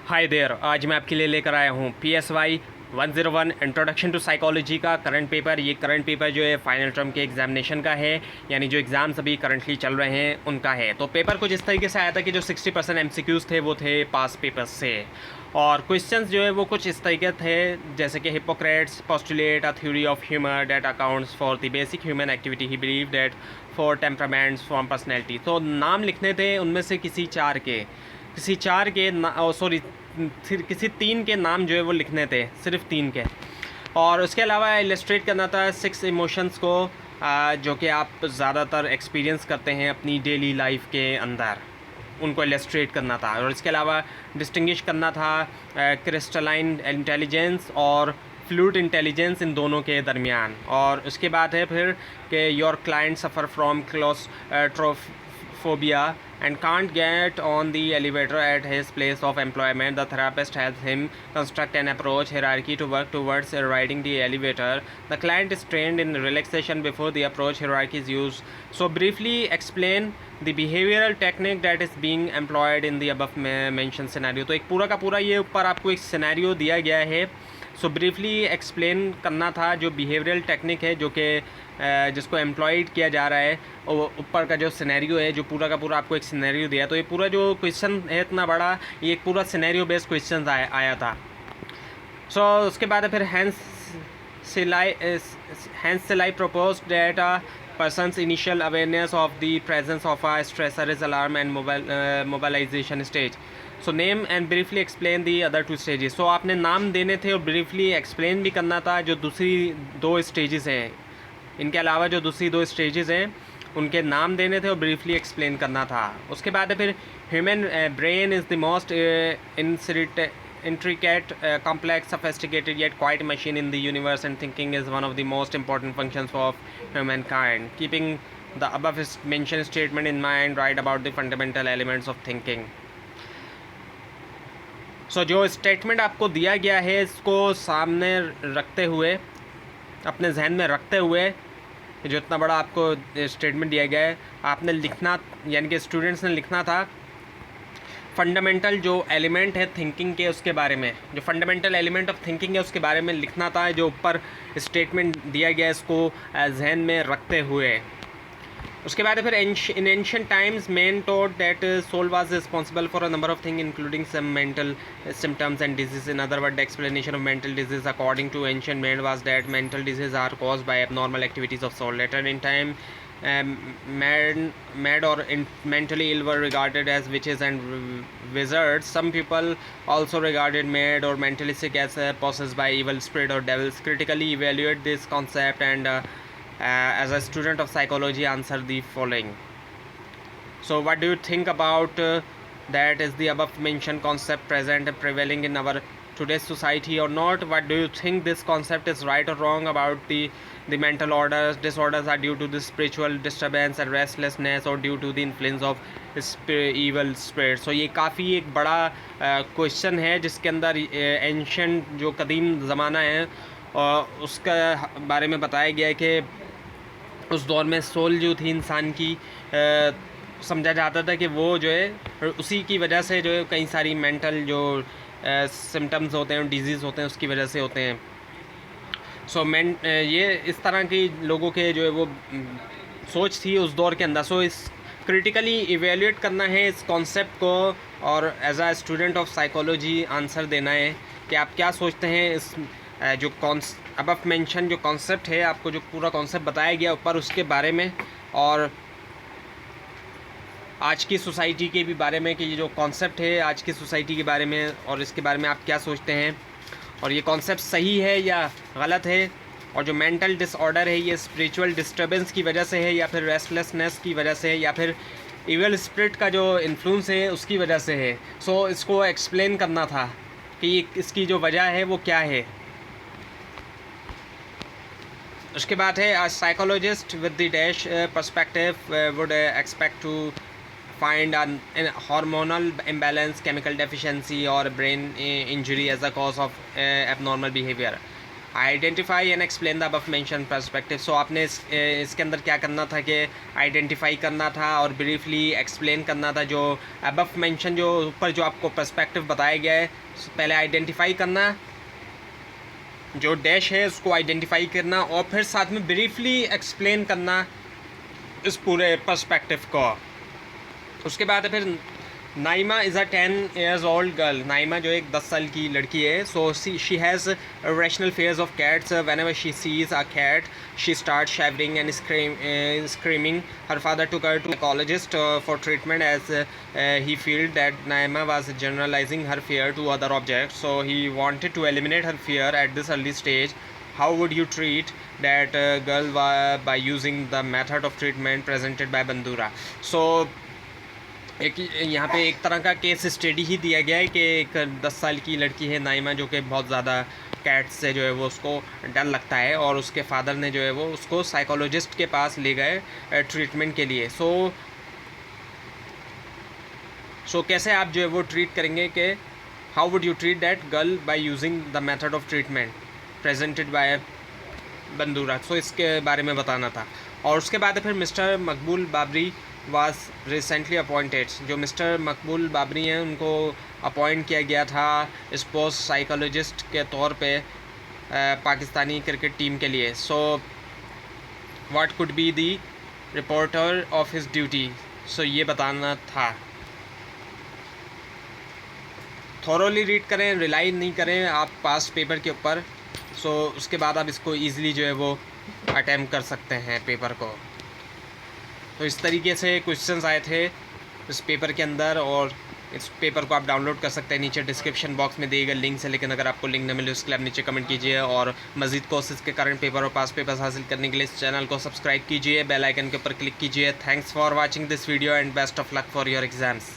Hi there, आज मैं आपके लिए लेकर आया हूँ PSY 101 इंट्रोडक्शन टू साइकोलॉजी का करंट पेपर। ये करंट पेपर जो है फाइनल टर्म के एग्जामिनेशन का है, यानी जो एग्ज़ाम्स अभी करंटली चल रहे हैं उनका है। तो पेपर कुछ इस तरीके से आया था कि जो 60% MCQs थे वो थे पास पेपर्स से, और क्वेश्चंस जो है वो कुछ इस तरीके थे जैसे कि Hippocrates postulate a theory of humour that accounts for the basic human activity, he believe that for temperaments for personality. तो नाम लिखने थे उनमें से किसी चार के सॉरी किसी तीन के नाम जो है वो लिखने थे, सिर्फ तीन के। और उसके अलावा इलस्ट्रेट करना था 6 इमोशंस को जो कि आप ज़्यादातर एक्सपीरियंस करते हैं अपनी डेली लाइफ के अंदर, उनको इलस्ट्रेट करना था। और इसके अलावा डिस्टिंग्विश करना था क्रिस्टलाइन इंटेलिजेंस और फ्लूइड इंटेलिजेंस, इन दोनों के दरमियान। और उसके बाद है फिर कि your client suffer from claustrophobia and can't get on the elevator at his place of employment. The therapist helps him construct an approach hierarchy to work towards riding the elevator. The client is trained in relaxation before the approach hierarchy is used. So briefly explain the behavioral technique that is being employed in the above mentioned scenario. तो एक पूरा का पूरा ये ऊपर आपको एक scenario दिया गया है। सो ब्रीफली एक्सप्लेन करना था जो बिहेवियरल टेक्निक है जो कि जिसको एम्प्लॉयड किया जा रहा है, और ऊपर का जो सिनेरियो है, जो पूरा का पूरा आपको एक सिनेरियो दिया। तो ये पूरा जो क्वेश्चन है इतना बड़ा, ये एक पूरा सिनेरियो बेस्ड क्वेश्चन आया था। सो उसके बाद फिर हैंस सिलाई propose that a person's initial awareness of the presence of a stressor is alarm and mobilization stage. So name and briefly explain the other two stages. So आपने नाम देने थे और briefly explain भी करना था जो दूसरी दो stages हैं। इनके अलावा जो दूसरी दो stages हैं उनके नाम देने थे और briefly explain करना था। उसके बाद फिर human brain is the most intricate, complex, sophisticated yet quiet machine in the universe, and thinking is one of the most important functions of humankind. Keeping the above mentioned statement in mind, write about the fundamental elements of thinking. So जो statement आपको दिया गया है इसको सामने रखते हुए, अपने जहन में रखते हुए, जो इतना बड़ा आपको स्टेटमेंट दिया गया है, आपने लिखना, यानी कि स्टूडेंट्स ने लिखना था फंडामेंटल जो एलिमेंट है थिंकिंग के, उसके बारे में, जो फंडामेंटल एलिमेंट ऑफ थिंकिंग है उसके बारे में लिखना था, जो ऊपर स्टेटमेंट दिया गया है इसको जहन में रखते हुए। उसके बाद फिर in ancient times man thought that soul was responsible for a number of thing including some mental symptoms and disease. In other word, the explanation of mental disease according to ancient man was that mental disease are caused by abnormal activities of soul. Later in time mad or mentally ill were regarded as witches and wizards. Some people also regarded mad or mentally sick as possessed by evil spirit or devils. Critically evaluate this concept and as a student of psychology answer the following. So what do you think about that? Is the above mentioned concept present and prevailing in our today's society or not? What do you think this concept is right or wrong about the mental disorders are due to the spiritual disturbance and restlessness or due to the influence of evil spirits? So ये काफ़ी एक बड़ा question है जिसके अंदर ancient जो कदीम ज़माना है उसका बारे में बताया गया है कि उस दौर में सोल जो थी इंसान की, समझा जाता था कि वो जो है उसी की वजह से जो है कई सारी मेंटल जो सिम्टम्स होते हैं, डिजीज़ होते हैं, उसकी वजह से होते हैं। सो ये इस तरह की लोगों के जो है वो सोच थी उस दौर के अंदर। सो इस क्रिटिकली इवेल्यूएट करना है इस कॉन्सेप्ट को, और as a student of psychology answer देना है कि आप क्या सोचते हैं इस जो अबव मेंशन जो कॉन्सेप्ट है, आपको जो पूरा कॉन्सेप्ट बताया गया ऊपर उसके बारे में, और आज की सोसाइटी के भी बारे में कि ये जो कॉन्सेप्ट है आज की सोसाइटी के बारे में, और इसके बारे में आप क्या सोचते हैं, और ये कॉन्सेप्ट सही है या गलत है, और जो मेंटल डिसऑर्डर है ये स्पिरिचुअल डिस्टर्बेंस की वजह से है या फिर रेस्टलेसनेस की वजह से है या फिर इविल स्पिरिट का जो इन्फ्लुएंस है उसकी वजह से है। सो इसको एक्सप्लेन करना था कि इसकी जो वजह है वो क्या है। उसके बाद है a psychologist with the dash perspective would expect to find an hormonal imbalance, chemical deficiency or brain injury as a cause of abnormal behavior. Identify and explain the above mention perspective. So आपने इसके अंदर क्या करना था कि identify करना था और ब्रीफली एक्सप्लेन करना था जो अबव मेंशन जो ऊपर जो आपको पर्सपेक्टिव बताया गया है। पहले आइडेंटिफाई करना, जो डैश है उसको आइडेंटिफाई करना और फिर साथ में ब्रीफली एक्सप्लेन करना इस पूरे पर्सपेक्टिव को। उसके बाद फिर Naima is a 10 years old girl. Naima जो एक 10 साल की लड़की है। So she has irrational fears of cats. Whenever she sees a cat, she starts shivering and screaming. Her father took her to a psychologist for treatment as he felt that Naima was generalizing her fear to other objects. So he wanted to eliminate her fear at this early stage. How would you treat that girl by using the method of treatment presented by Bandura? So एक यहाँ पे एक तरह का case study ही दिया गया है कि एक 10 साल की लड़की है नाइमा जो कि बहुत ज़्यादा कैट से जो है वो उसको डर लगता है और उसके फादर ने जो है वो उसको साइकोलॉजिस्ट के पास ले गए ट्रीटमेंट के लिए। सो कैसे आप जो है वो ट्रीट करेंगे कि how would you treat that girl by using the method of treatment presented by Bandura. So इसके बारे में बताना था। और उसके बाद फिर mister Maqbool Babri was recently appointed. जो मिस्टर मकबूल बाबरी हैं उनको अपॉइंट किया गया था स्पोर्ट्स साइकोलॉजिस्ट के तौर पे पाकिस्तानी क्रिकेट टीम के लिए। So what could be the reporter of his duty. So ये बताना था। थॉरोली रीड करें, रिलाई नहीं करें आप पास्ट पेपर के ऊपर। सो उसके बाद आप इसको ईज़िली जो है वो अटैम्प्ट कर सकते हैं पेपर को। तो इस तरीके से क्वेश्चंस आए थे इस पेपर के अंदर और इस पेपर को आप डाउनलोड कर सकते हैं नीचे डिस्क्रिप्शन बॉक्स में दिए गए लिंक से। लेकिन अगर आपको लिंक न मिले उसके लिए आप नीचे कमेंट कीजिए और मज़ीद कोर्सेज के करंट पेपर और पास पेपर्स हासिल करने के लिए इस चैनल को सब्सक्राइब कीजिए, बेल आइकन के ऊपर क्लिक कीजिए। Thanks for watching this video and best of luck for your exams.